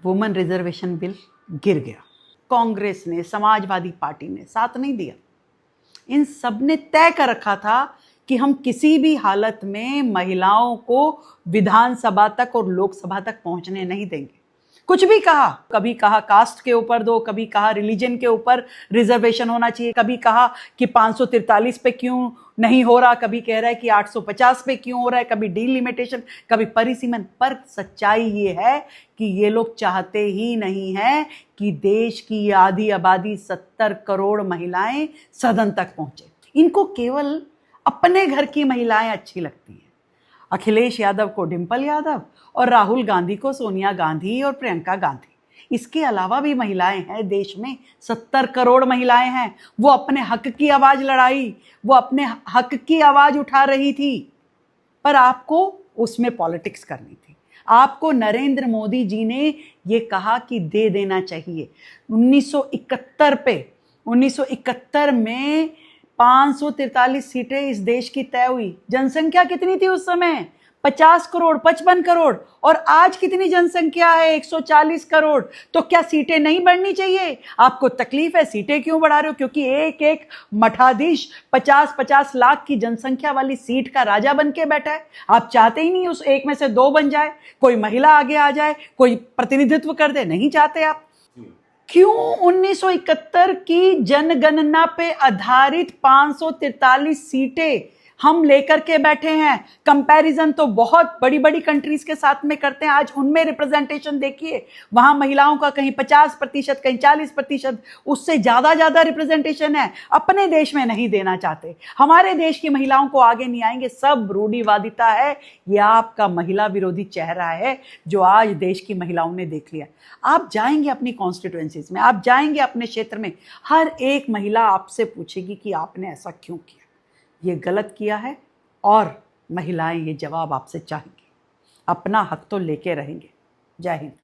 Women reservation bill गिर गया। कांग्रेस ने, समाजवादी पार्टी ने साथ नहीं दिया। इन सब ने तय कर रखा था कि हम किसी भी हालत में महिलाओं को विधानसभा तक और लोकसभा तक पहुंचने नहीं देंगे। कुछ भी कहा, कभी कहा कास्ट के ऊपर दो, कभी कहा रिलीजन के ऊपर रिजर्वेशन होना चाहिए, कभी कहा कि 543 पे क्यों नहीं हो रहा, कभी कह रहा है कि 850 पे क्यों हो रहा है, कभी डिलिमिटेशन, कभी परिसीमन। पर सच्चाई ये है कि ये लोग चाहते ही नहीं है कि देश की आधी आबादी 70 करोड़ महिलाएं सदन तक पहुंचे। इनको केवल अपने घर की महिलाएं अच्छी लगती हैं। अखिलेश यादव को डिंपल यादव और राहुल गांधी को सोनिया गांधी और प्रियंका गांधी। इसके अलावा भी महिलाएं हैं देश में, 70 करोड़ महिलाएं हैं। वो अपने हक की आवाज लड़ाई, वो अपने हक की आवाज उठा रही थी, पर आपको उसमें पॉलिटिक्स करनी थी। आपको नरेंद्र मोदी जी ने ये कहा कि दे देना चाहिए। 1971 में 543 सीटें इस देश की तय हुई। जनसंख्या कितनी थी उस समय? 50 करोड़, 55 करोड़। और आज कितनी जनसंख्या है? 140 करोड़। तो क्या सीटें नहीं बढ़नी चाहिए? आपको तकलीफ है सीटें क्यों बढ़ा रहे हो? क्योंकि एक एक मठाधीश 50-50 लाख की जनसंख्या वाली सीट का राजा बन के बैठा है। आप चाहते ही नहीं उस एक में से दो बन जाए, कोई महिला आगे आ जाए, कोई प्रतिनिधित्व कर दे। नहीं चाहते आप। क्यों 1971 की जनगणना पे आधारित 543 सीटें हम लेकर के बैठे हैं? कंपैरिजन तो बहुत बड़ी बड़ी कंट्रीज के साथ में करते हैं। आज उनमें रिप्रेजेंटेशन देखिए, वहां महिलाओं का कहीं 50%, कहीं 40%, उससे ज्यादा रिप्रेजेंटेशन है। अपने देश में नहीं देना चाहते। हमारे देश की महिलाओं को आगे नहीं आएंगे। सब रूढ़िवादिता है। यह आपका महिला विरोधी चेहरा है जो आज देश की महिलाओं ने देख लिया। आप जाएंगे अपनी कॉन्स्टिट्यूएंसीज में, आप जाएंगे अपने क्षेत्र में, हर एक महिला आपसे पूछेगी कि आपने ऐसा क्यों किया, ये गलत किया है। और महिलाएं ये जवाब आपसे चाहेंगी। अपना हक तो लेके रहेंगे। जय हिंद।